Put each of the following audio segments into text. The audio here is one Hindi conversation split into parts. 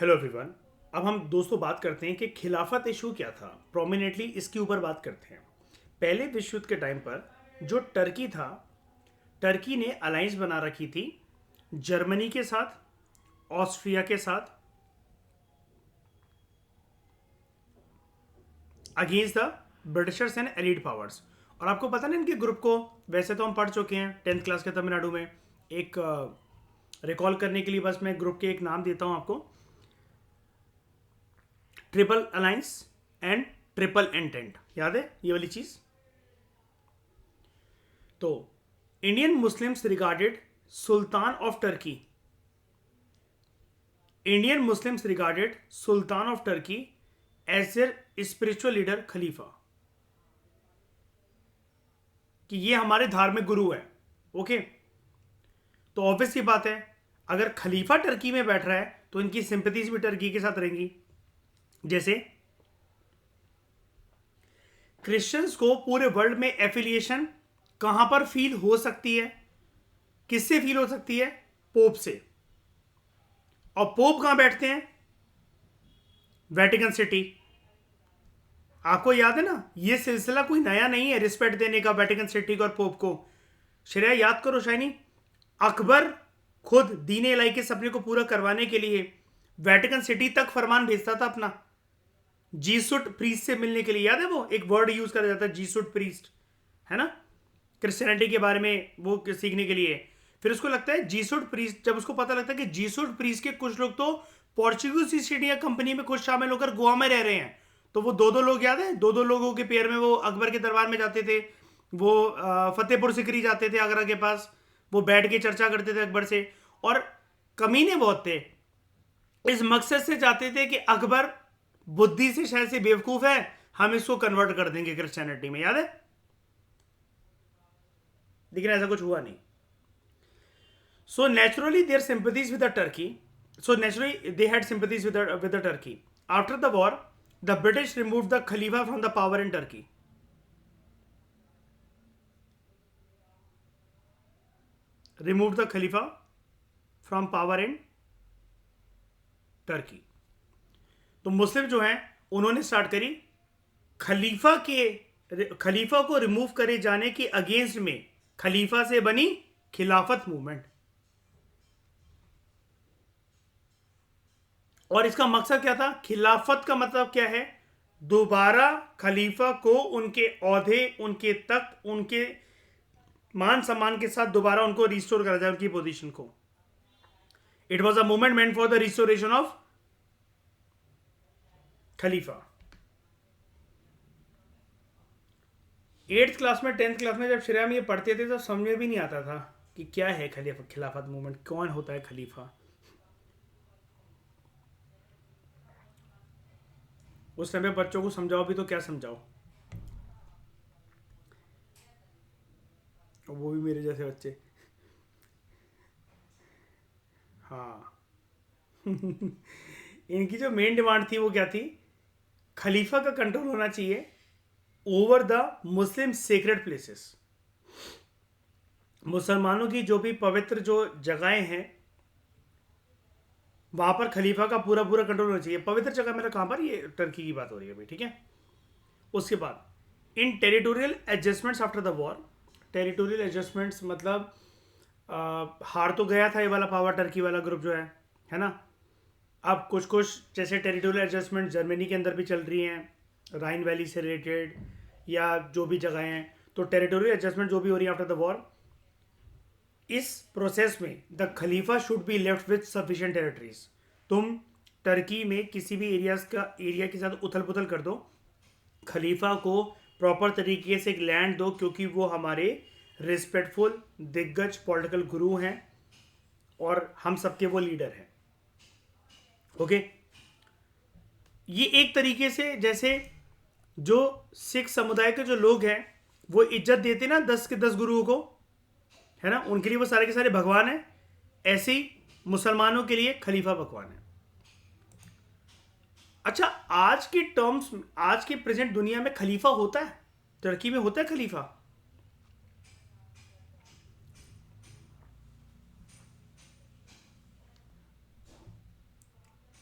Hello everyone. अब हम दोस्तों बात करते हैं कि खिलाफत इशू क्या था। प्रोमिनेंटली इसके ऊपर बात करते हैं। पहले विश्व युद्ध के टाइम पर जो टर्की था, टर्की ने अलायंस बना रखी थी जर्मनी के साथ, ऑस्ट्रिया के साथ, against the Britishers and allied powers. और आपको पता ना इनके ग्रुप को, वैसे तो हम पढ़ चुके हैं 10th क्लास के तमिलनाडु में। एक रिकॉल करने के लिए बस मैं ग्रुप के एक नाम देता हूं आपको। Triple alliance and triple entente, याद है ये वाली चीज? तो Indian Muslims regarded sultan of Turkey, Indian Muslims regarded sultan of Turkey as their spiritual leader खलीफा, कि ये हमारे धार्मिक गुरु है। ओके, तो ऑब्वियस सी बात है, अगर खलीफा टर्की में बैठ रहा है तो इनकी सिंपैथीज भी टर्की के साथ रहेंगी। जैसे क्रिश्चियंस को पूरे वर्ल्ड में एफिलिएशन कहां पर फील हो सकती है? किससे फील हो सकती है? पोप से। और पोप कहां बैठते हैं? Vatican city. आपको याद है ना, ये सिलसिला कोई नया नहीं है रिस्पेक्ट देने का वेटिकन सिटी को और पोप को। श्रेया याद करो शाइनी, अकबर खुद दीन इलाही के सपने को पूरा करवाने के लिए वेटिकन सिटी तक फरमान भेजता था अपना, जीसुट प्रीस्ट से मिलने के लिए। याद है वो एक वर्ड यूज करा जाता है, जीसुट प्रीस्ट, है ना, क्रिश्चियनिटी के बारे में वो सीखने के लिए। फिर उसको लगता है जीसुट प्रीस्ट, जब उसको पता लगता है कि जीसुट प्रीस्ट के कुछ लोग तो पोर्चुगीज ईस्ट इंडिया कंपनी में खुद शामिल होकर गोवा में रह रहे हैं, तो वो दो दो लोग, याद है, दो दो लोगों के पेयर में वो अकबर के दरबार में जाते थे, वो फतेहपुर सिकरी जाते थे आगरा के पास, वो बैठ के चर्चा करते थे अकबर से। और कमीने बहुत थे, इस मकसद से चाहते थे कि अकबर बुद्धि से शायद से बेवकूफ है, हम इसको कन्वर्ट कर देंगे क्रिश्चियनिटी में। याद है? लेकिन ऐसा कुछ हुआ नहीं। So naturally their sympathies with the Turkey, so naturally they had sympathies with the Turkey. After the war, the British removed the Khalifa from the power in Turkey. Removed the Khalifa from power in Turkey. तो मुस्लिम जो हैं उन्होंने स्टार्ट करी खलीफा को रिमूव करे जाने के अगेंस्ट में, खलीफा से बनी खिलाफत मूवमेंट। और इसका मकसद क्या था? खिलाफत का मतलब क्या है? दोबारा खलीफा को उनके औहदे, उनके तख्त, उनके मान सम्मान के साथ दोबारा उनको रिस्टोर करा जाए, उनकी पोजीशन को। It was a movement meant for the restoration of Khalifa. 8th class में 10th क्लास में जब श्रेया में ये पढ़ते थे तो समझ में भी नहीं आता था कि क्या है खिलाफत मूवमेंट, कौन होता है खलीफा। उस समय बच्चों को समझाओ भी तो क्या समझाओ, वो भी मेरे जैसे बच्चे। हाँ इनकी जो मेन डिमांड थी वो क्या थी? खलीफा का कंट्रोल होना चाहिए over the Muslim sacred places. मुसलमानों की जो भी पवित्र जो जगहें हैं वहां पर खलीफा का पूरा पूरा कंट्रोल होना चाहिए। पवित्र जगह मेरा कहां पर? ये टर्की की बात हो रही है अभी, ठीक है। उसके बाद in territorial adjustments after the war, territorial adjustments मतलब हार तो गया था ये वाला पावर, टर्की वाला ग्रुप जो है ना। अब कुछ कुछ जैसे टेरिटोरियल एडजस्टमेंट जर्मनी के अंदर भी चल रही हैं, राइन वैली से रिलेटेड या जो भी जगह हैं, तो टेरिटोरियल एडजस्टमेंट जो भी हो रही है आफ्टर द वॉर, इस प्रोसेस में the Khalifa should be left with sufficient territories. तुम टर्की में किसी भी एरिया के साथ उथल पुथल कर दो, खलीफा को प्रॉपर तरीके से एक लैंड दो, क्योंकि वो हमारे रिस्पेक्टफुल दिग्गज पॉलिटिकल गुरु हैं और हम सबके वो लीडर हैं। ओके, ये एक तरीके से जैसे जो सिख समुदाय के जो लोग हैं वो इज्जत देते ना 10 के 10 गुरुओं को, है ना, उनके लिए वो सारे के सारे भगवान हैं, ऐसे ही मुसलमानों के लिए खलीफा भगवान है। अच्छा, आज के टर्म्स, आज के प्रेजेंट दुनिया में खलीफा होता है? टर्की में होता है खलीफा?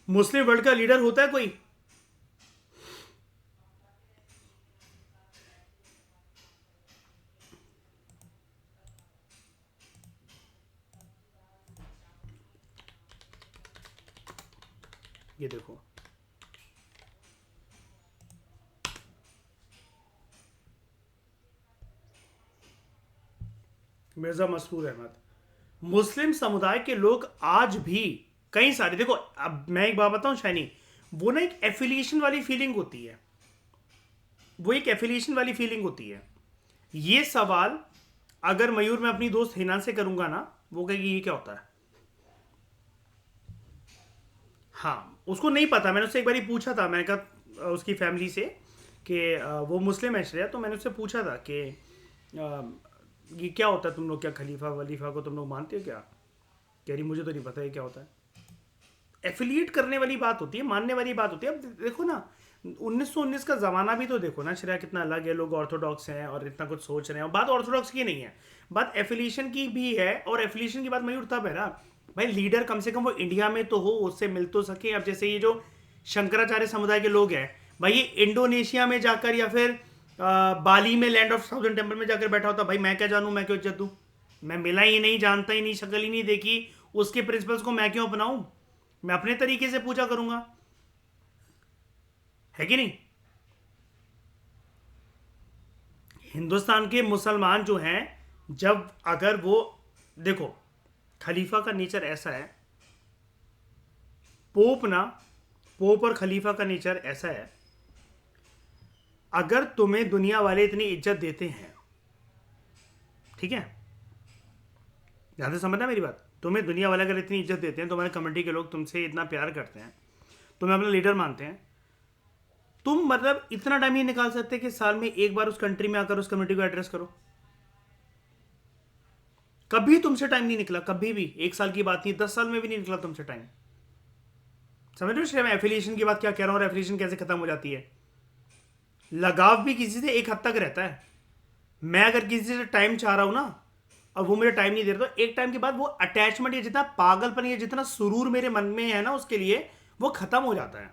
मुस्लिम वर्ल्ड का लीडर होता है कोई? ये देखो, मिर्जा मसरूर अहमद। मुस्लिम समुदाय के लोग आज भी कई सारे, देखो अब मैं एक बात बताऊं शाइनी, वो ना एक एफिलिएशन वाली फीलिंग होती है, वो एक एफिलिएशन वाली फीलिंग होती है। ये सवाल अगर मयूर मैं अपनी दोस्त हिना से करूंगा ना, वो कहेगी ये क्या होता है। हाँ, उसको नहीं पता। मैंने उससे एक बार पूछा था, मैंने कहा उसकी फैमिली से कि वो मुस्लिम है श्रेया, तो मैंने उससे पूछा था कि ये क्या होता है, तुम लोग क्या खलीफा वलीफा को तुम लोग मानते हो क्या? कह रही मुझे तो नहीं पता ये क्या होता है। एफिलिएट करने वाली बात होती है, मानने वाली बात होती है। अब देखो ना, 1919 का ज़माना भी तो देखो ना श्रेया, कितना अलग है। लोग ऑर्थोडॉक्स हैं और इतना कुछ सोच रहे हैं, और बात ऑर्थोडॉक्स की नहीं है, बात एफिलिएशन की भी है। और एफिलिएशन की बात मयूर तब है ना भाई, लीडर कम से कम वो इंडिया में तो हो, उससे मिल तो सके। अब जैसे ये जो शंकराचार्य समुदाय के लोग हैं भाई, ये इंडोनेशिया में जाकर या फिर बाली में लैंड ऑफ थाउजेंड टेम्पल में जाकर बैठा होता, भाई मैं क्या जानूँ, मैं क्यों इज्जत दूँ? मैं मिला ही नहीं, जानता ही नहीं, शक्ल ही नहीं देखी, उसके प्रिंसिपल्स को मैं क्यों अपनाऊं? मैं अपने तरीके से पूजा करूंगा, है कि नहीं? हिंदुस्तान के मुसलमान जो हैं, जब अगर वो, देखो खलीफा का नेचर ऐसा है, पोप ना, पोप और खलीफा का नेचर ऐसा है, अगर तुम्हें दुनिया वाले इतनी इज्जत देते हैं, ठीक है, ध्यान से समझना मेरी बात, तुम्हें दुनिया वाले अगर इतनी इज्जत देते हैं, तुम्हारे कम्युनिटी के लोग तुमसे इतना प्यार करते हैं, तुम्हें अपना लीडर मानते हैं, तुम मतलब इतना टाइम ही निकाल सकते कि साल में एक बार उस कंट्री में आकर उस कम्युनिटी को एड्रेस करो? कभी तुमसे टाइम नहीं निकला, कभी भी। एक साल की बात नहीं, 10 साल में भी नहीं निकला तुमसे टाइम। समझ रहे हो मैं एफिलिएशन की बात क्या कह रहा हूं, और एफिलिएशन कैसे खत्म हो जाती है? लगाव भी किसी से एक हद तक रहता है। मैं अगर किसी से टाइम चाह रहा हूं ना, और वो मुझे टाइम नहीं दे रहा, तो एक टाइम के बाद वो अटैचमेंट या जितना पागलपन या जितना सुरूर मेरे मन में है ना उसके लिए, वो खत्म हो जाता है।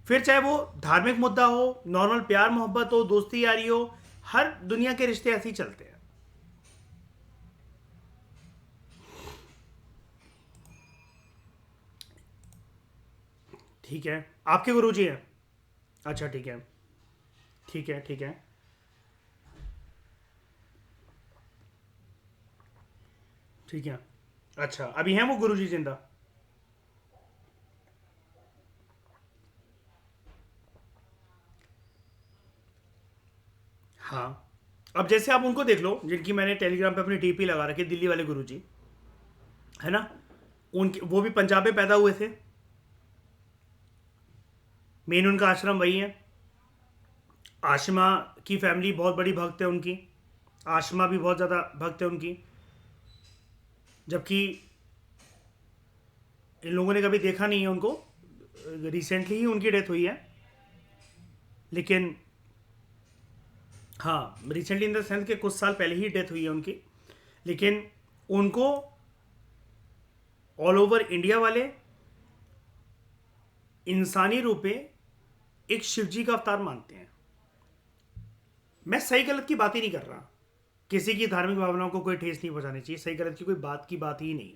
फिर चाहे वो धार्मिक मुद्दा हो, नॉर्मल प्यार मोहब्बत हो, दोस्ती यारी हो, हर दुनिया के रिश्ते ऐसे ही चलते हैं। ठीक है, आपके गुरुजी हैं? अच्छा ठीक है, ठीक है, ठीक है, ठीक है। अच्छा, अभी हैं वो गुरुजी जिंदा? हाँ। अब जैसे आप उनको देख लो, जिनकी मैंने टेलीग्राम पे अपनी टीपी लगा रखी, दिल्ली वाले गुरुजी, है ना? उनके वो भी पंजाब में पैदा हुए थे, मेन उनका आश्रम वही है। आशमा की फैमिली बहुत बड़ी भक्त है उनकी, आशमा भी बहुत ज़्यादा भक्त है उनकी। जबकि इन लोगों ने कभी देखा नहीं है उनको, रिसेंटली ही उनकी डेथ हुई है। लेकिन हाँ, रिसेंटली इन द सेंस के कुछ साल पहले ही डेथ हुई है उनकी। लेकिन उनको ऑल ओवर इंडिया वाले इंसानी रूप में एक शिव जी का अवतार मानते हैं। मैं सही गलत की बात ही नहीं कर रहा, किसी की धार्मिक भावनाओं को कोई ठेस नहीं पहुंचानी चाहिए, सही गलत की कोई बात की बात ही नहीं।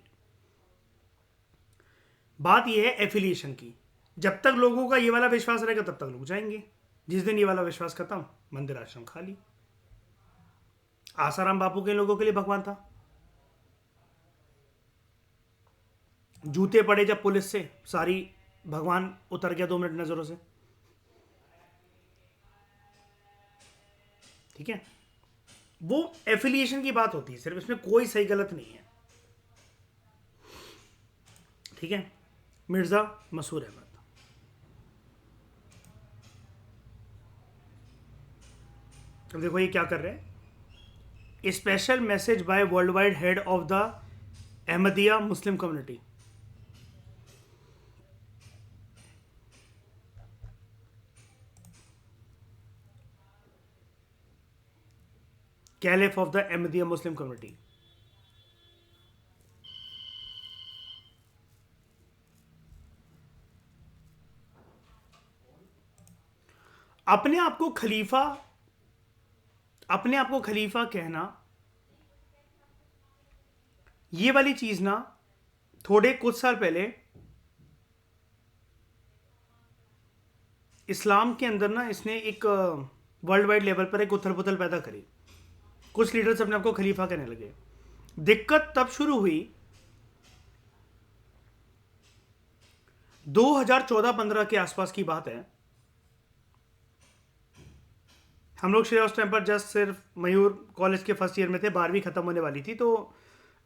बात यह है एफिलिएशन की। जब तक लोगों का ये वाला विश्वास रहेगा तब तक लोग जाएंगे। जिस दिन ये वाला विश्वास खत्म, मंदिर आश्रम खाली। आसाराम बापू के लोगों के लिए भगवान था, जूते पड़े जब पुलिस से, सारी भगवान उतर गया 2 मिनट नजरों से। ठीक है, वो एफिलिएशन की बात होती है सिर्फ, इसमें कोई सही गलत नहीं है। ठीक है, मिर्जा मसूर अहमद। अब देखो ये क्या कर रहे हैं, special message bye world wide head of the Ahmadiyya Muslim community, caliph of the Ahmadiyya Muslim community. अपने आप को खलीफा कहना, ये वाली चीज ना थोड़े कुछ साल पहले इस्लाम के अंदर ना इसने एक वर्ल्ड वाइड लेवल पर एक उथल पुथल पैदा करी। कुछ लीडर्स अपने आप को खलीफा कहने लगे। दिक्कत तब शुरू हुई 2014-15 के आसपास की बात है। हम लोग शायद उस टाइम पर जस्ट सिर्फ मयूर कॉलेज के फर्स्ट ईयर में थे, 12वीं खत्म होने वाली थी। तो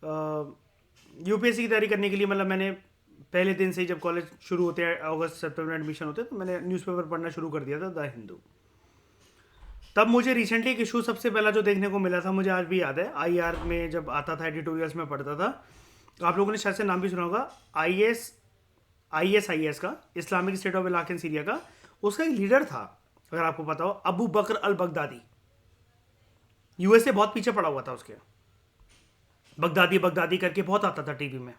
यूपीएससी की तैयारी करने के लिए मतलब मैंने पहले दिन से ही, जब कॉलेज शुरू होते हैं अगस्त सितंबर में एडमिशन होते हैं, तो मैंने न्यूज़पेपर पढ़ना शुरू कर दिया था, द हिंदू। तब मुझे रिसेंटली एक इशू सबसे पहला जो देखने को मिला था, मुझे आज भी याद है, आईआर में जब आता था, एडिटोरियल्स में पढ़ता था, आप लोगों ने शायद से नाम भी सुना होगा, आईएस का, Islamic state of Iraq and Syria का, उसका एक लीडर था, अगर आपको पता हो, अबू बकर अल बगदादी। यूएसए बहुत पीछे पड़ा हुआ था उसके, बगदादी करके बहुत आता था टीवी में,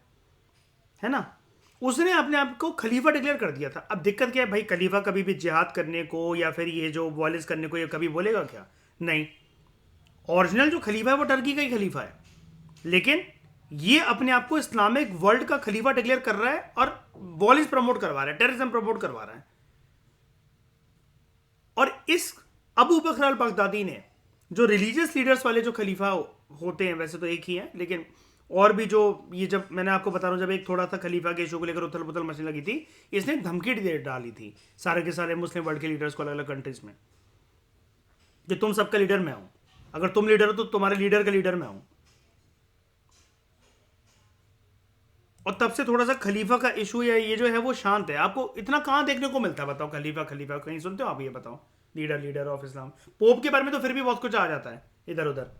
है ना। उसने अपने आप को खलीफा डिक्लेयर कर दिया था। अब दिक्कत क्या है भाई, खलीफा कभी भी जिहाद करने को या फिर ये जो वॉयलेंस करने को ये कभी बोलेगा क्या? नहीं। ओरिजिनल जो खलीफा है वो टर्की का ही खलीफा है, लेकिन ये अपने आप को इस्लामिक वर्ल्ड का खलीफा डिक्लेयर कर रहा है और वॉयलेंस प्रमोट करवा रहा है, टेररिज्म प्रमोट करवा रहा है। और इस अबू बकर अल बगदादी ने, जो रिलीजियस लीडर्स वाले जो खलीफा होते हैं, वैसे तो एक ही है, लेकिन और भी जो, ये जब मैंने आपको बता रहा हूँ, जब एक थोड़ा सा खलीफा के इशू को लेकर उथल पुथल मचने लगी थी, इसने धमकी दे डाली थी सारे के सारे मुस्लिम वर्ल्ड के लीडर्स को अलग अलग कंट्रीज में, कि तुम सबका लीडर मैं हूं, अगर तुम लीडर हो तो तुम्हारे लीडर का लीडर मैं हूं। और तब से थोड़ा सा खलीफा का इशू या ये जो है वो शांत है। आपको इतना कहां देखने को मिलता है बताओ, खलीफा कहीं सुनते हो आप? ये बताओ, लीडर ऑफ इस्लाम। पोप के बारे में तो फिर भी बहुत कुछ आ जाता है इधर उधर।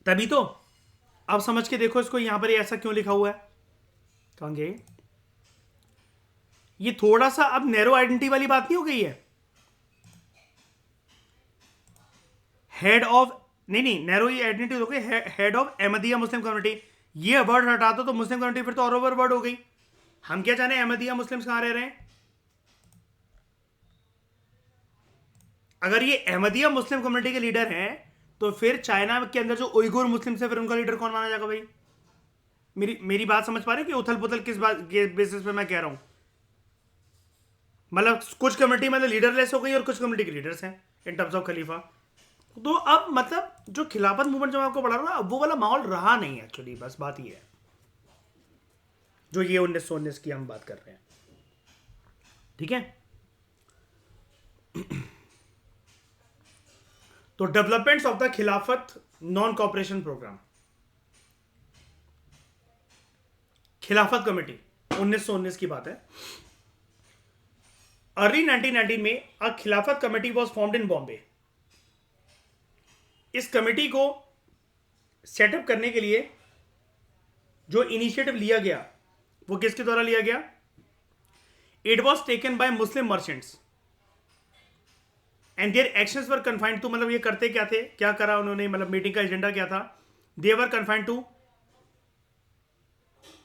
तभी तो अब समझ के देखो इसको, यहां पर ये ऐसा क्यों लिखा हुआ है, कहेंगे ये थोड़ा सा अब नैरो आइडेंटिटी वाली बात नहीं हो गई है। हेड ऑफ, नहीं नैरो आइडेंटिटी हो गई, head of Ahmadiyya Muslim community. ये वर्ड हटा दो तो मुस्लिम कम्युनिटी फिर तो ऑल ओवर वर्ड हो गई। हम क्या जाने अहमदिया मुस्लिम्स कहां रह रहे हैं? अगर ये अहमदिया मुस्लिम कम्युनिटी के लीडर हैं तो फिर चाइना के अंदर जो उइगुर मुस्लिम है, फिर उनका लीडर कौन माना जाएगा भाई? मेरी बात समझ पा रहे हैं कि उथल पुथल किस बात के बेसिस पे मैं कह रहा हूं? मतलब कुछ कम्युनिटी में लीडरलेस हो गई और कुछ कम्युनिटी के लीडर्स हैं इन टर्म्स ऑफ खलीफा। तो अब मतलब जो खिलाफत मूवमेंट जो मैं आपको पढ़ा रहा हूं ना, अब वो वाला माहौल रहा नहीं एक्चुअली, बस बात ये है जो ये 1919 की हम बात कर रहे हैं। ठीक है, तो डेवलपमेंट्स ऑफ द खिलाफत नॉन कॉपरेशन प्रोग्राम, खिलाफत कमेटी 1919 की बात है। अर्ली 1919 में अ खिलाफत committee was formed in Bombay. इस कमेटी को सेटअप करने के लिए जो इनिशिएटिव लिया गया वो किसके द्वारा लिया गया? It was taken by Muslim merchants and their actions were confined to, मतलब ये करते क्या थे, क्या करा उन्होंने, मतलब मीटिंग का एजेंडा क्या था? They were confined to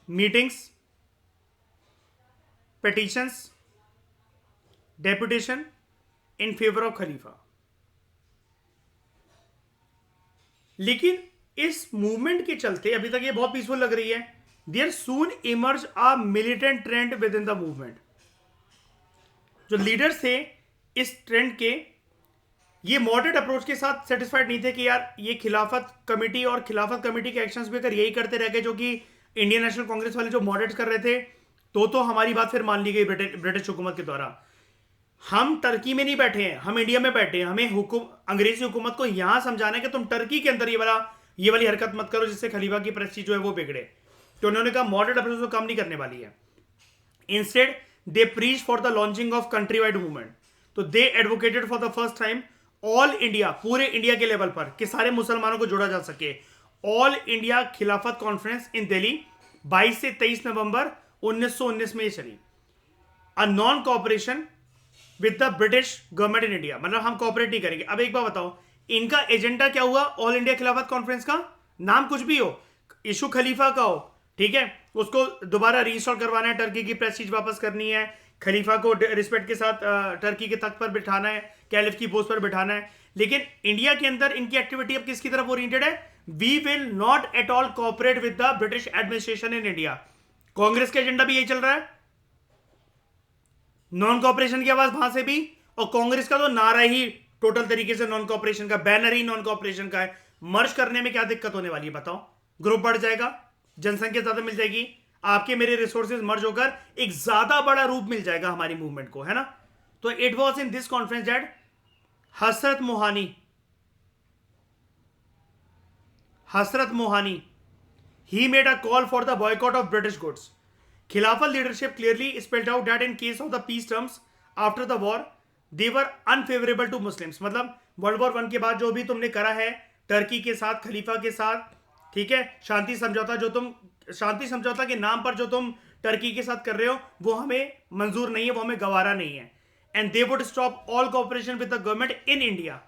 meetings, petitions, deputation in favour of खलीफा। लेकिन इस मूवमेंट के चलते अभी तक ये बहुत पीसफुल लग रही है। There soon emerge a militant trend within the movement. जो लीडर्स थे इस ट्रेंड के, ये मॉडरेट अप्रोच के साथ सेटिस्फाइड नहीं थे कि यार ये खिलाफत कमेटी और खिलाफत कमेटी के एक्शंस भी अगर यही करते रह गए जो कि इंडियन नेशनल कांग्रेस वाले जो मॉडरेट कर रहे थे, तो हमारी बात फिर मान ली गई ब्रिटिश हुकूमत के द्वारा। हम टर्की में नहीं बैठे हैं, हम इंडिया में बैठे हैं। हमें अंग्रेजी हुकूमत को यहां समझाना है कि तुम टर्की के अंदर ये वाली हरकत मत करो जिससे खलीफा की प्रेस्टीज जो है वो बिगड़े। तो उन्होंने कहा मॉडरेट अप्रोच को कम नहीं करने वाली है। Instead they preach for the launching of countrywide movement. तो they advocated for the first time all India, पूरे इंडिया के लेवल पर कि सारे मुसलमानों को जोड़ा जा सके, all India Khilafat conference in Delhi 22 से 23 नवंबर 1919 में ये चली। A non cooperation with the British government in India, मतलब हम कॉपरेट नहीं करेंगे। अब एक बात बताओ, इनका एजेंडा क्या हुआ? ऑल इंडिया खिलाफत कॉन्फ्रेंस का नाम कुछ भी हो, इशू खलीफा का हो, ठीक है, उसको दोबारा रीइंस्टॉल करवाना है, टर्की की प्रेस्टीज वापस करनी है, खलीफा को रिस्पेक्ट के साथ टर्की के तख्त पर बिठाना है, कैलिफ की पोस्ट पर बिठाना है। लेकिन इंडिया के अंदर इनकी एक्टिविटी अब किसकी तरफ ओरिएंटेड है? We will not at all cooperate with the British administration in India. Congress का एजेंडा भी यही चल रहा है, नॉन कॉपरेशन की आवाज वहां से भी, और कांग्रेस का तो नारा ही टोटल तरीके से नॉन कॉपरेशन का, बैनर ही नॉन कॉपरेशन का है। मर्ज करने में क्या दिक्कत होने वाली है बताओ? ग्रुप बढ़ जाएगा, जनसंख्या ज्यादा मिल जाएगी, आपके मेरे रिसोर्सेज मर्ज होकर एक ज्यादा बड़ा रूप मिल जाएगा हमारी मूवमेंट को, है ना? तो it was in this conference that Hasrat Mohani he made a call for the boycott of British goods. Khilafat leadership clearly spelled out that in case of the peace terms after the war, they were unfavorable to Muslims. मतलब वर्ल्ड वॉर 1 के बाद जो भी तुमने करा है टर्की के साथ, खलीफा के साथ, ठीक है, शांति समझौता, जो तुम शांति समझौता के नाम पर जो तुम टर्की के साथ कर रहे हो, वो हमें मंजूर नहीं है, वो हमें गवारा नहीं है। And they would stop all cooperation with the government in India.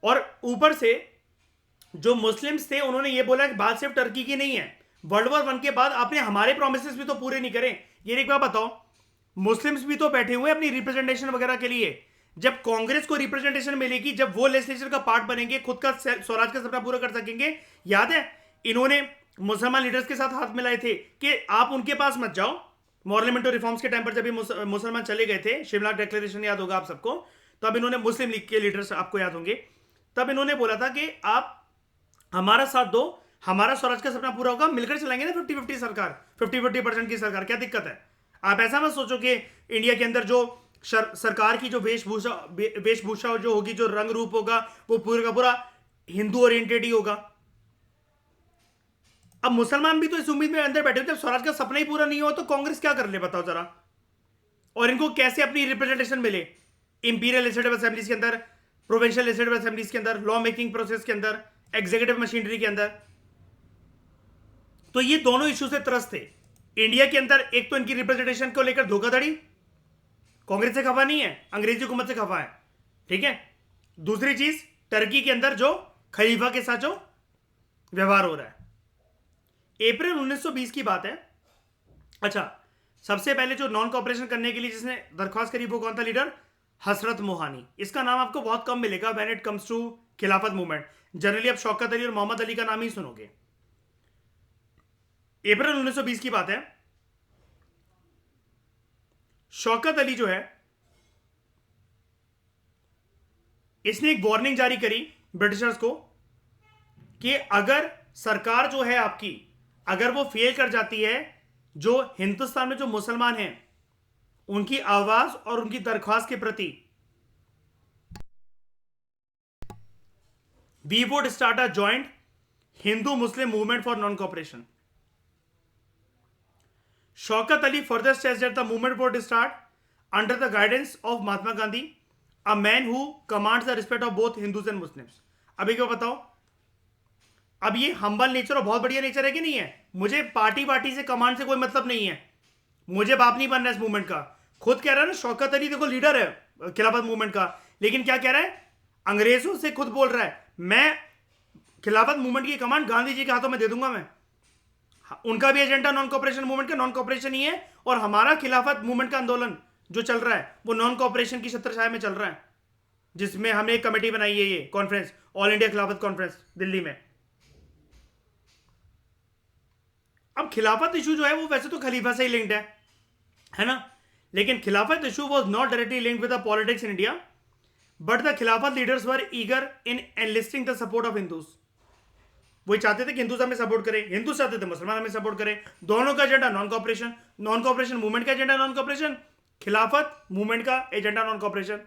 और ऊपर से जो मुस्लिम्स थे उन्होंने ये बोला कि बात सिर्फ टर्की की नहीं है, वर्ल्ड वॉर 1 के बाद आपने हमारे प्रोमिसेस भी तो पूरे नहीं करे। ये एक बात बताओ, मुस्लिम्स भी तो बैठे हुए अपनी रिप्रेजेंटेशन वगैरह के लिए। जब कांग्रेस को रिप्रेजेंटेशन मिलेगी, जब वो लेजिस्लेचर का पार्ट बनेंगे, खुद का स्वराज का सपना पूरा कर सकेंगे। याद है इन्होंने मुसलमान लीडर्स के साथ हाथ मिलाए थे कि आप उनके पास मत जाओ। मॉर्लिमेंटो रिफॉर्म्स के टाइम पर जब ये मुसलमान चले गए थे, शिमला डिक्लेरेशन याद होगा आप सबको, तब इन्होंने मुस्लिम लीग के लीडर्स आपको याद होंगे, तब इन्होंने बोला था कि आप हमारा साथ दो, हमारा स्वराज का सपना पूरा होगा, मिलकर चलाएंगे ना 50-50 सरकार, 50-50% की सरकार, क्या दिक्कत है? आप ऐसा मत सोचो कि इंडिया के अंदर जो सरकार की जो वेशभूषा जो होगी, जो रंग रूप होगा, वो पूरा का पूरा हिंदू ओरिएंटेड ही होगा। अब मुसलमान भी तो इस उम्मीद में अंदर बैठे हो, जब स्वराज का सपना ही पूरा नहीं हो तो कांग्रेस क्या कर ले बताओ जरा? और इनको कैसे अपनी रिप्रेजेंटेशन मिले इंपीरियल लेजिस्लेटिव असेंबलीज के अंदर, प्रोविंशियल लेजिस्लेटिव असेंबलीज के अंदर, लॉ मेकिंग प्रोसेस के अंदर, एग्जीक्यूटिव मशीनरी के अंदर? तो ये दोनों इश्यू से त्रस्त थे इंडिया के अंदर। एक तो इनकी रिप्रेजेंटेशन को लेकर धोखाधड़ी, कांग्रेस से खफा नहीं है, अंग्रेजी हुकूमत से खफा है, ठीक है। दूसरी चीज, टर्की के अंदर जो खलीफा के साथ जो व्यवहार हो रहा है। अप्रैल 1920 की बात है। अच्छा, सबसे पहले जो नॉन कॉपरेशन करने के लिए जिसने दरख्वास्त करी वो कौन था लीडर? हसरत मोहानी। इसका नाम आपको बहुत कम मिलेगा व्हेन इट कम्स टू खिलाफत मूवमेंट। जनरली आप शौकत अली और मोहम्मद अली का नाम ही सुनोगे। अप्रैल 1920 की बात है। शौकत अली जो है, इसने एक वार्निंग जारी करी ब्रिटिशर्स को कि अगर सरकार जो है आपकी, अगर वो फेल कर जाती है, जो हिंदुस्तान में जो मुसलमान हैं उनकी आवाज और उनकी दरख्वास्त के प्रति, we would start a joint Hindu Muslim movement for non cooperation. Shaukat Ali further stressed that the movement would start under the guidance of Mahatma Gandhi, a man who commands the respect of both Hindus and Muslims. अभी क्या बताओ, अब ये हम्बल नेचर और बहुत बढ़िया नेचर है कि नहीं है? मुझे पार्टी से कमांड से कोई मतलब नहीं है, मुझे बाप नहीं बनना इस मूवमेंट का। खुद कह रहा है ना शौकत अली, देखो लीडर है खिलाफत मूवमेंट का, लेकिन क्या कह रहा है? अंग्रेजों से खुद बोल रहा है मैं खिलाफत मूवमेंट की कमांड गांधी जी के हाथों में दे दूंगा मैं। उनका भी एजेंडा नॉन कॉपरेशन मूवमेंट का, नॉन कॉपरेशन ही है, और हमारा खिलाफत मूवमेंट का आंदोलन जो चल रहा है वो नॉन कॉपरेशन की छत्रछाया में चल रहा है, जिसमें हमने एक कमेटी बनाई है, ये conference, all India Khilafat conference Delhi में। अब खिलाफत इशू जो है वो वैसे तो खलीफा से ही लिंक्ड है ना, लेकिन Khilafat issue was not directly linked with the politics in India, but the Khilafat leaders were eager in enlisting the support of Hindus. वो चाहते थे कि हिंदू हमें सपोर्ट करें, हिंदू चाहते थे मुसलमान हमें सपोर्ट करें। दोनों का agenda non cooperation, non cooperation movement का एजेंडा नॉन कॉपरेशन, खिलाफत मूवमेंट का agenda non cooperation.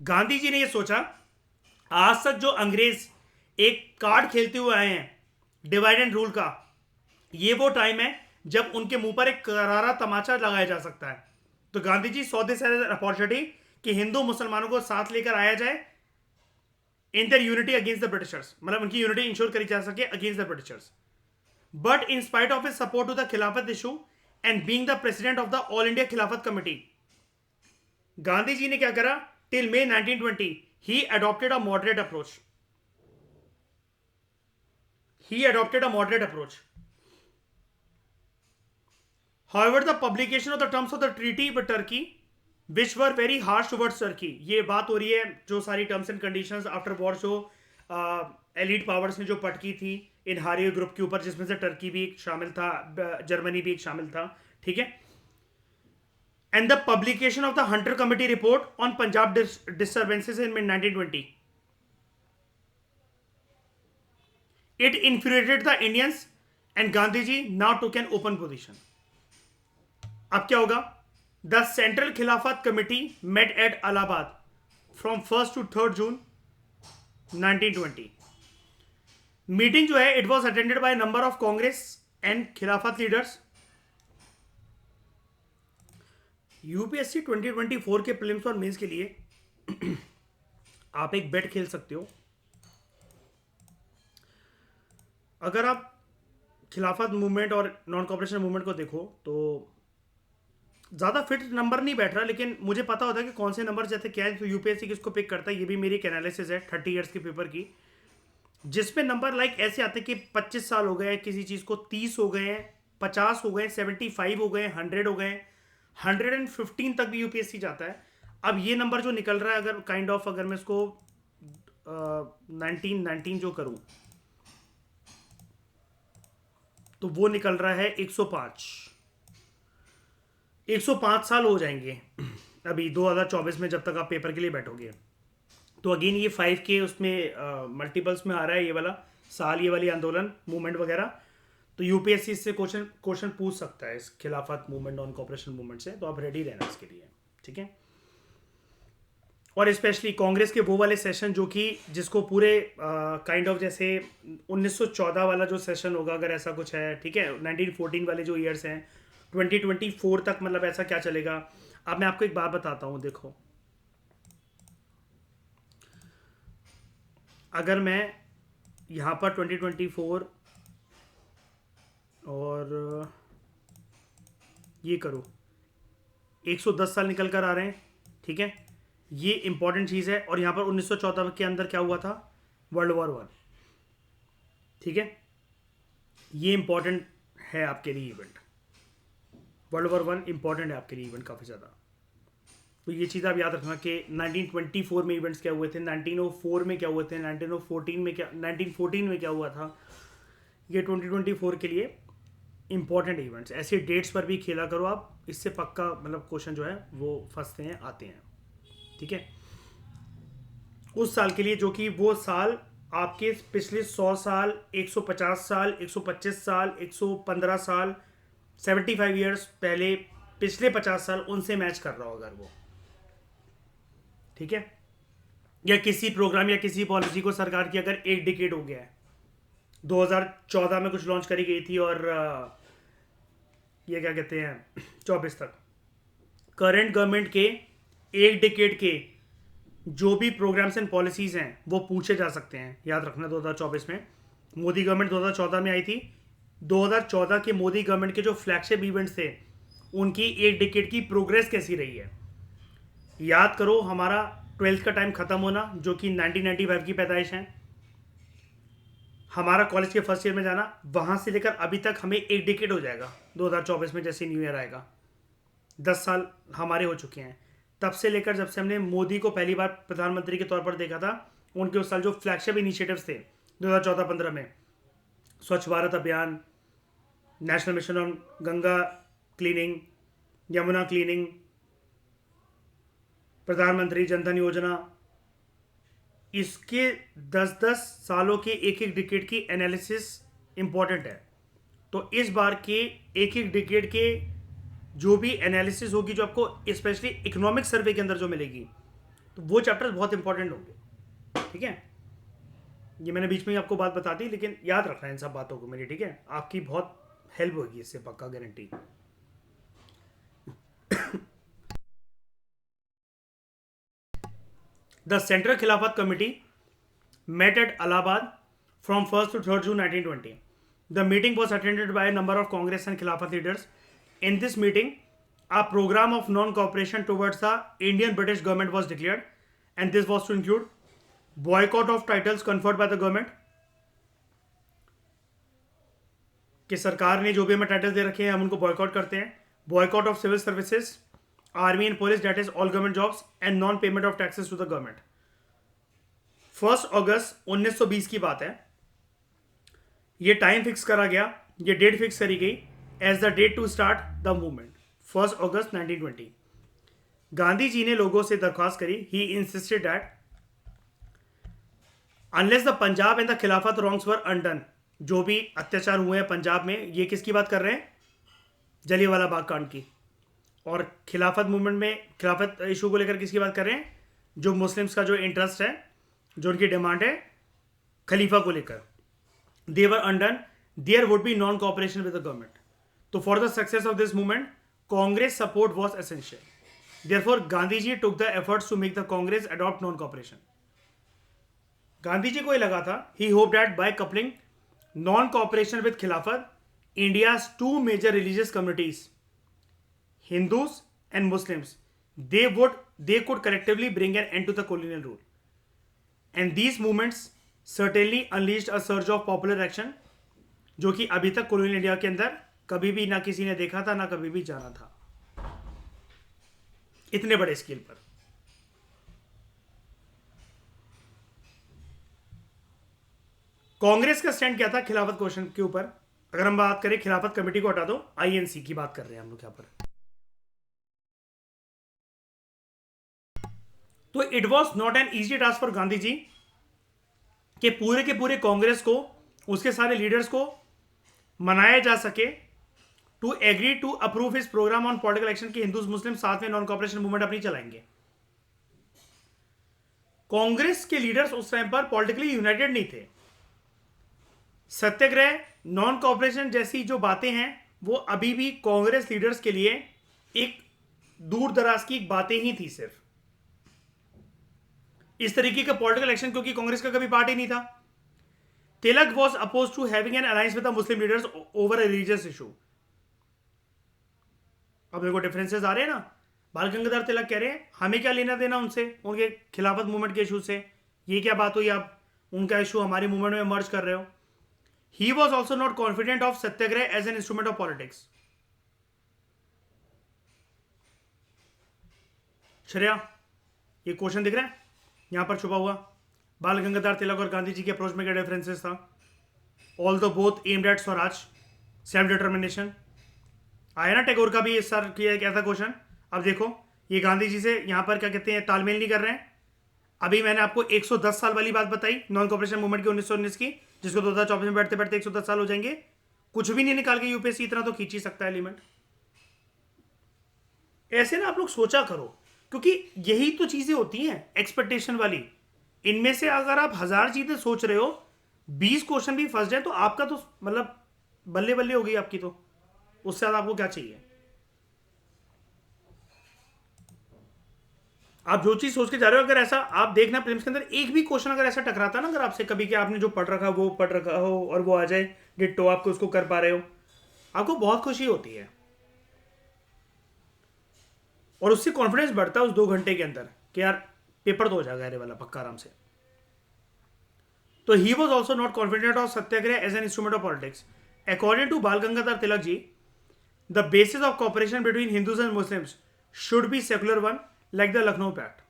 Gandhi ji ने यह सोचा, आज तक जो अंग्रेज एक कार्ड खेलते हुए आए हैं डिवाइड एंड रूल का, ये वो टाइम है जब उनके मुंह पर एक करारा तमाचा लगाया जा सकता है। तो Gandhi ji saw this as opportunity कि हिंदू मुसलमानों को साथ लेकर आया जाए in their unity against the Britishers, मतलब उनकी यूनिटी इंश्योर करी जा सके against the Britishers. But in spite of his support to the Khilafat issue and being the president of the all India Khilafat committee, Gandhi ji ने क्या करा? Till May 1920 he adopted a moderate approach. He adopted a moderate approach. However, the publication of the terms of the treaty with Turkey, which were very harsh towards Turkey, ये बात हो रही है जो सारी terms and conditions after war जो एलिट पावर्स ने जो पटकी थी इन हारिए ग्रुप के ऊपर, जिसमें से टर्की भी एक शामिल था, जर्मनी भी एक शामिल था, ठीक है. And the publication of the Hunter Committee report on Punjab disturbances in mid 1920. It infuriated the Indians and Gandhiji now took an open position. अब क्या होगा? The Central Khilafat Committee met at Allahabad from 1st to 3rd June 1920. Meeting जो है, it was attended by a number of Congress and Khilafat leaders. UPSC 2024 के प्रीलिम्स और मेंस के लिए आप एक बेट खेल सकते हो. अगर आप खिलाफत मूवमेंट और नॉन कॉपरेशन मूवमेंट को देखो तो ज़्यादा फिट नंबर नहीं बैठ रहा, लेकिन मुझे पता होता है कि कौन से नंबर जैसे क्या है, तो यूपीएससी किसको पिक करता है. ये भी मेरी एक एनालिसिस है 30 ईयर्स के पेपर की, जिसमें नंबर लाइक ऐसे आते हैं कि 25 साल हो गए किसी चीज़ को, 30 हो गए हैं, 50 हो गए, 75 हो गए, 100 हो गए, 115 तक भी यूपीएससी जाता है. अब ये नंबर जो निकल रहा है, अगर काइंड ऑफ अगर मैं इसको 19 जो करूं तो वो निकल रहा है 105 साल हो जाएंगे अभी 2024 में, जब तक आप पेपर के लिए बैठोगे. तो अगेन ये 5 के उसमें मल्टीपल्स में आ रहा है ये वाला साल, ये वाली आंदोलन मूवमेंट वगैरह. तो यूपीएससी इससे क्वेश्चन पूछ सकता है इस खिलाफत मूवमेंट नॉन कॉपरेशन मूवमेंट से, तो आप रेडी रहना इसके लिए, ठीक है. और स्पेशली कांग्रेस के वो वाले सेशन जो कि जिसको पूरे काइंड ऑफ जैसे 1914 वाला जो सेशन होगा, अगर ऐसा कुछ है, ठीक है, 1914 वाले जो ईयर्स हैं 2024 तक, मतलब ऐसा क्या चलेगा. अब मैं आपको एक बात बताता हूँ, देखो अगर मैं यहाँ पर 2024 और ये करो, 110 साल निकल कर आ रहे हैं, ठीक है, ये इंपॉर्टेंट चीज़ है. और यहाँ पर 1914 के अंदर क्या हुआ था, वर्ल्ड वॉर 1, ठीक है, ये इंपॉर्टेंट है आपके लिए इवेंट. वर्ल्ड वॉर 1 इंपॉर्टेंट है आपके लिए इवेंट काफ़ी ज़्यादा. तो ये चीज़ आप याद रखना कि 1924 में इवेंट्स क्या हुए थे, 1904 में क्या हुए थे, 1914 में क्या हुआ था. ये 2024 के लिए इंपॉर्टेंट इवेंट्स. ऐसे डेट्स पर भी खेला करो आप, इससे पक्का मतलब क्वेश्चन जो है वो फंसते हैं, आते हैं, ठीक है. उस साल के लिए जो कि वो साल आपके पिछले 100 साल, 150 साल, 125 साल, 115 साल, 75 ईयर्स पहले, पिछले 50 साल उनसे मैच कर रहा हो अगर वो, ठीक है. या किसी प्रोग्राम या किसी पॉलिसी को सरकार की अगर एक डिकेड हो गया है, 2014 में कुछ लॉन्च करी गई थी और ये क्या कहते हैं 24 तक, करंट गवर्नमेंट के एक डिकेड के जो भी प्रोग्राम्स एंड पॉलिसीज हैं वो पूछे जा सकते हैं. याद रखना 2024 में मोदी गवर्नमेंट 2014 में आई थी. 2014 के मोदी गवर्नमेंट के जो फ्लैगशिप इवेंट्स थे उनकी एक डिकेड की प्रोग्रेस कैसी रही है. याद करो हमारा 12th का टाइम ख़त्म होना जो कि 1995 की पैदाइश है, हमारा कॉलेज के फर्स्ट ईयर में जाना, वहाँ से लेकर अभी तक हमें एक डिकेड हो जाएगा 2024 में जैसे न्यू ईयर आएगा. 10 साल हमारे हो चुके हैं तब से लेकर जब से हमने मोदी को पहली बार प्रधानमंत्री के तौर पर देखा था. उनके उस साल जो फ्लैगशिप इनिशिएटिव्स थे 2014-15 में, स्वच्छ भारत अभियान, national mission on Ganga cleaning, Yamuna cleaning, प्रधानमंत्री जनधन योजना, इसके 10-10 सालों के एक एक डिकेड की एनालिसिस इंपॉर्टेंट है. तो इस बार के एक एक डिकेड के जो भी एनालिसिस होगी, जो आपको स्पेशली इकोनॉमिक सर्वे के अंदर जो मिलेगी, तो वो चैप्टर्स बहुत इंपॉर्टेंट होंगे, ठीक है. ये मैंने बीच में ही आपको बात बता दी, लेकिन याद रखना है इन सब बातों को मेरी, ठीक है. आपकी बहुत हेल्प होगी इससे, पक्का guarantee. The Central Khilafat Committee met at Allahabad from 1st to 3rd June 1920. The meeting was attended by a number of Congress and Khilafat leaders. In this meeting, a program of non-cooperation towards the Indian-British government was declared, and this was to include boycott of titles conferred by the government, कि सरकार ने जो भी हमें टाइटल्स दे रखे हैं हम उनको बॉयकॉट करते हैं. Boycott of civil services, army and police, that is all government jobs and non payment of taxes to the government. 1 अगस्त 1920 की बात है. ये टाइम फिक्स करा गया, ये डेट फिक्स करी गई as the date to start the movement. 1 अगस्त 1920. गांधी जी ने लोगों से दरख्वास्त करी. He insisted that unless the Punjab and the Khilafat wrongs were undone. जो भी अत्याचार हुए हैं पंजाब में, ये किसकी बात कर रहे हैं? जलियांवाला बाग कांड की. और खिलाफत मूवमेंट में खिलाफत इशू को लेकर किसकी बात कर रहे हैं? जो मुस्लिम्स का जो इंटरेस्ट है, जो उनकी डिमांड है खलीफा को लेकर, they were undone, there would be non cooperation with the government. तो for the success of this movement Congress support was essential. Therefore Gandhi ji took the efforts to make the Congress adopt non cooperation. Gandhi ji को ये लगा था, he hope that by coupling non cooperation with Khilafat, India's 2 major religious communities, Hindus and Muslims, they could collectively bring an end to the colonial rule. And these movements certainly unleashed a surge of popular action, जो कि अभी तक colonial इंडिया के अंदर कभी भी ना किसी ने देखा था, ना कभी भी जाना था, इतने बड़े स्केल पर. कांग्रेस का स्टैंड क्या था खिलाफत क्वेश्चन के ऊपर? अगर हम बात करें, खिलाफत कमेटी को हटा दो, आईएनसी की बात कर रहे हैं हम लोग यहां पर. तो it was not an easy task for Gandhi ji कि पूरे के पूरे कांग्रेस को, उसके सारे लीडर्स को मनाया जा सके to agree to approve his program on political action कि हिंदूज मुस्लिम साथ में नॉन कॉपरेशन मूवमेंट अपनी चलाएंगे. कांग्रेस के लीडर्स उस टाइम पर पॉलिटिकली यूनाइटेड नहीं थे. सत्याग्रह, नॉन कॉपरेशन जैसी जो बातें हैं वो अभी भी कांग्रेस लीडर्स के लिए एक दूर दराज की बातें ही थी. सिर्फ इस तरीके का पॉलिटिकल एक्शन क्योंकि कांग्रेस का कभी पार्ट ही नहीं था. Tilak was oppose to having an alliance with the Muslim leaders over a religious issue. अब देखो डिफरेंसेस आ रहे हैं ना. बाल गंगाधर तिलक कह रहे हैं हमें क्या लेना देना उनसे, उनके खिलाफत मूवमेंट के इशू से. ये क्या बात हुई, आप उनका इशू हमारी मूवमेंट में मर्ज कर रहे हो. He was also not confident of satyagraha as an instrument of politics. Shreya, ये क्वेश्चन दिख रहा है यहां पर छुपा हुआ? बाल गंगाधर तिलक और गांधी जी के अप्रोच में क्या डिफरेंसेस था? All the both aimed at Swaraj, self determination. आया ना टैगोर का भी इस सर किया क्या था क्वेश्चन. अब देखो ये गांधी जी से यहां पर क्या कहते हैं, तालमेल नहीं कर रहे हैं. अभी मैंने आपको 110 साल वाली बात बताई नॉन कॉपरेशन मूवमेंट की 1919 की, जिसको 2024 में बैठते बैठते 110 साल हो जाएंगे. कुछ भी नहीं निकाल के यूपीएससी इतना तो खींच ही सकता है एलिमेंट. ऐसे ना आप लोग सोचा करो, क्योंकि यही तो चीजें होती हैं एक्सपेक्टेशन वाली. इनमें से अगर आप 1000 चीजें सोच रहे हो, 20 क्वेश्चन भी फंस जाए तो आपका तो मतलब बल्ले बल्ले हो गई आपकी. तो उससे ज्यादा आपको क्या चाहिए? आप जो चीज सोच के जा रहे हो, अगर ऐसा आप देखना प्रीलिम्स के अंदर एक भी क्वेश्चन अगर ऐसा टकराता ना अगर आपसे कभी कि आपने जो पढ़ रखा वो पढ़ रखा हो और वो आ जाए डिट्टो, आपको उसको कर पा रहे हो, आपको बहुत खुशी होती है और उससे कॉन्फिडेंस बढ़ता है उस 2 घंटे के अंदर कि यार पेपर तो हो जाएगा अरे वाला पक्का आराम से. तो he was also not confident of satyagraha as an instrument of politics. According to Bal Gangadhar Tilak ji, the basis of cooperation between Hindus and Muslims should be secular one like the Lucknow pact.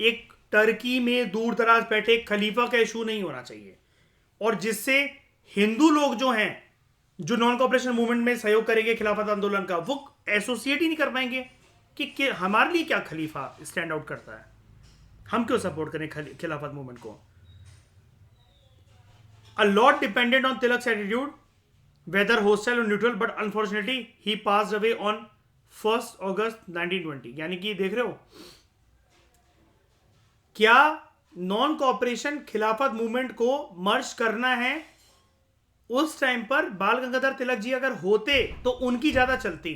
एक टर्की में दूर दराज बैठे खलीफा का इशू नहीं होना चाहिए, और जिससे हिंदू लोग जो हैं जो नॉन कॉपरेशन मूवमेंट में सहयोग करेंगे खिलाफत आंदोलन का, वो एसोसिएट ही नहीं कर पाएंगे कि हमारे लिए क्या खलीफा स्टैंड आउट करता है, हम क्यों सपोर्ट करें खिलाफत मूवमेंट को. A lot depended on Tilak's attitude whether hostile और neutral, but unfortunately he passed away on 1 अगस्त 1920. यानी कि देख रहे हो क्या नॉन कॉपरेशन खिलाफत मूवमेंट को मर्ज करना है. उस टाइम पर बाल गंगाधर तिलक जी अगर होते तो उनकी ज्यादा चलती,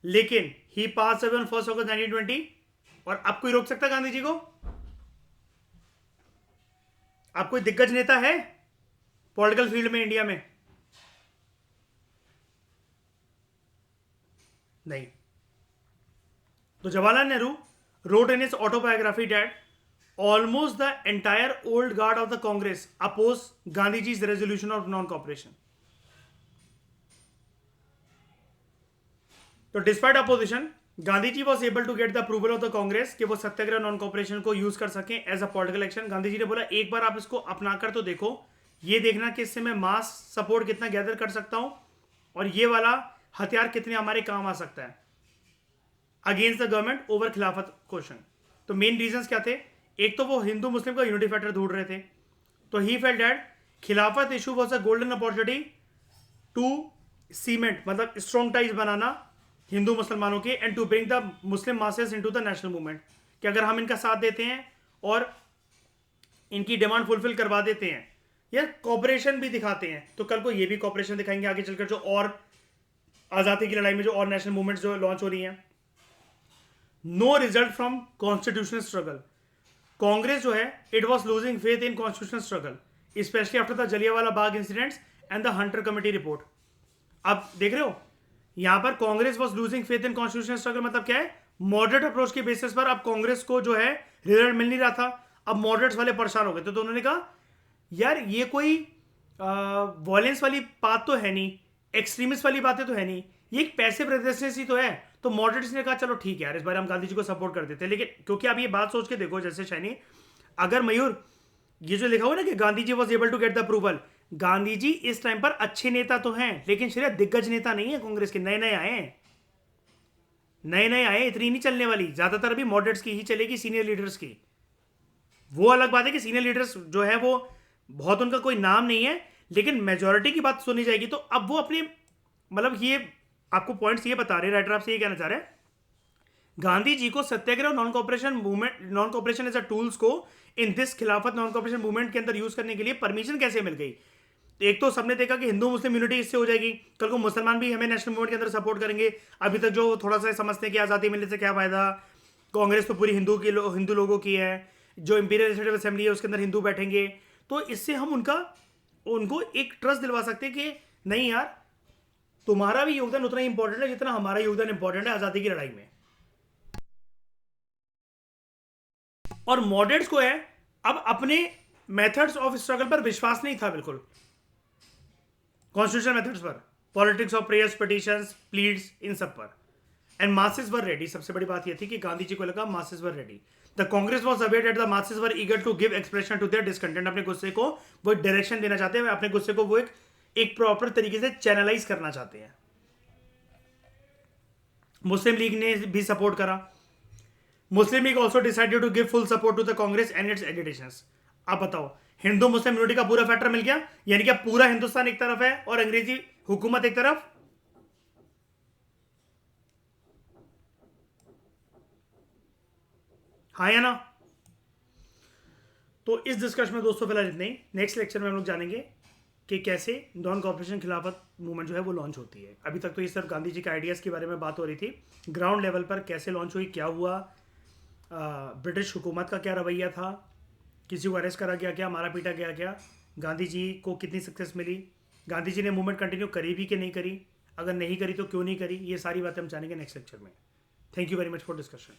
लेकिन ही पास अवे ऑन 1 अगस्त 1920. और अब कोई रोक सकता है गांधी जी को? आप कोई दिग्गज नेता है पॉलिटिकल फील्ड में इंडिया में? नहीं. तो Jawaharlal Nehru wrote in his autobiography that almost the entire old guard of the Congress opposed Gandhiji's resolution of non-cooperation. तो despite opposition Gandhi ji was able to get the approval of the Congress कि वो सत्याग्रह नॉन कॉपरेशन को यूज कर सकें as a political action. Gandhi ji ने बोला एक बार आप इसको अपनाकर तो देखो, ये देखना कि इससे मैं मास सपोर्ट कितना गैदर कर सकता हूं और ये वाला हथियार कितने हमारे काम आ सकता है अगेंस्ट द गवर्नमेंट ओवर खिलाफत क्वेश्चन। तो मेन रीजंस क्या थे? एक तो वो हिंदू मुस्लिम का यूनिटी फैक्टर ढूंढ रहे थे, तो he felt that Khilafat issue was a golden opportunity to cement, मतलब स्ट्रॉन्ग टाइज बनाना हिंदू मुसलमानों के, and to bring the Muslim masses into the national movement, कि अगर हम इनका साथ देते हैं और इनकी डिमांड फुलफिल करवा देते हैं या कॉपरेशन भी दिखाते हैं, तो कल को ये भी कॉपरेशन दिखाएंगे आगे चलकर, जो और आजादी की लड़ाई में जो और नेशनल मूवमेंट जो लॉन्च हो रही हैं। No result from constitutional struggle, Congress जो है it was losing faith in constitutional struggle, especially after the Jallianwala Bagh incidents and the Hunter committee report. अब देख रहे हो यहां पर Congress was losing faith in constitutional struggle, मतलब क्या है? मॉडरेट अप्रोच के बेसिस पर अब कांग्रेस को जो है रिजल्ट मिल नहीं रहा था, अब मॉडरेट्स वाले परेशान हो गए थे, तो उन्होंने कहा यार ये कोई वॉयलेंस वाली बात तो है नहीं, एक्सट्रीमिस्ट वाली बातें तो है नहीं, ये एक पैसिव रेजिस्टेंस ही तो है। तो मॉडरेट्स ने कहा चलो ठीक है यार, इस बार हम गांधी जी को सपोर्ट कर देते हैं। लेकिन क्योंकि आप ये बात सोच के देखो, जैसे शैनी, अगर मयूर ये जो लिखा हुआ ना कि Gandhi ji was able to get the approval, Gandhi ji इस टाइम पर अच्छे नेता तो हैं, लेकिन शायद दिग्गज नेता नहीं है कांग्रेस के, नए नए आए हैं, नए नए आए, इतनी नहीं चलने वाली, ज्यादातर अभी मॉडरेट्स की ही चलेगी, सीनियर लीडर्स की। वो अलग बात है कि सीनियर लीडर्स जो है वो बहुत, उनका कोई नाम नहीं है, लेकिन मेजोरिटी की बात सुनी जाएगी। तो अब वो अपने, मतलब ये आपको पॉइंट्स ये बता रहे, राइटर आपसे ये कहना चाह रहे हैं गांधी जी को satyagraha non cooperation movement, non cooperation as a tools को in this Khilafat non cooperation movement के अंदर यूज करने के लिए परमिशन कैसे मिल गई? एक तो सबने देखा कि हिंदू मुस्लिम यूनिटी इससे हो जाएगी, कल को मुसलमान भी हमें नेशनल मूवमेंट के अंदर सपोर्ट करेंगे। अभी तक जो थोड़ा सा समझते हैं कि आज़ादी मिलने से क्या फायदा, कांग्रेस तो पूरी हिंदू लोगों की है, जो इंपीरियल लेजिस्लेटिव असेंबली है उसके अंदर हिंदू बैठेंगे, तो इससे हम उनको एक ट्रस्ट दिलवा सकते हैं कि नहीं यार, तुम्हारा भी योगदान उतना ही इंपॉर्टेंट है जितना हमारा योगदान इंपॉर्टेंट है आजादी की लड़ाई में। और मॉडरेट्स को है अब अपने मेथड्स ऑफ स्ट्रगल पर विश्वास नहीं था बिल्कुल, कॉन्स्टिट्यूशनल मेथड्स पर, politics of prayers, petitions, pleads, इन सब पर, एंड मासेस वर रेडी। सबसे बड़ी बात यह थी कि गांधी जी को लगा masses were ready. The Congress was aware that the masses were eager to give expression to their discontent, अपने गुस्से को वो डायरेक्शन देना चाहते हैं, अपने गुस्से को वो एक प्रॉपर तरीके से चैनलाइज करना चाहते हैं। मुस्लिम लीग ने भी सपोर्ट करा, Muslim League also decided to give full support to the Congress and its agitations. आप बताओ, हिंदू मुस्लिम यूनिटी का पूरा फैक्टर मिल गया, यानी कि पूरा हिंदुस्तान एक तरफ है और अंग्रेजी हुकूमत एक तरफ। हाँ या ना? तो इस डिस्कशन में दोस्तों फिलहाल इतना ही। नेक्स्ट लेक्चर में हम लोग जानेंगे कि कैसे नॉन कॉपरेशन खिलाफत मूवमेंट जो है वो लॉन्च होती है। अभी तक तो ये सिर्फ गांधी जी के आइडियाज़ के बारे में बात हो रही थी, ग्राउंड लेवल पर कैसे लॉन्च हुई, क्या हुआ, ब्रिटिश हुकूमत का क्या रवैया था, किसी को अरेस्ट करा गया क्या, मारा पीटा गया क्या, गांधी जी को कितनी सक्सेस मिली, गांधी जी ने मूवमेंट कंटिन्यू करी भी कि नहीं करी, अगर नहीं करी तो क्यों नहीं करी, ये सारी बातें हम जानेंगे नेक्स्ट लेक्चर में। Thank you very much for discussion.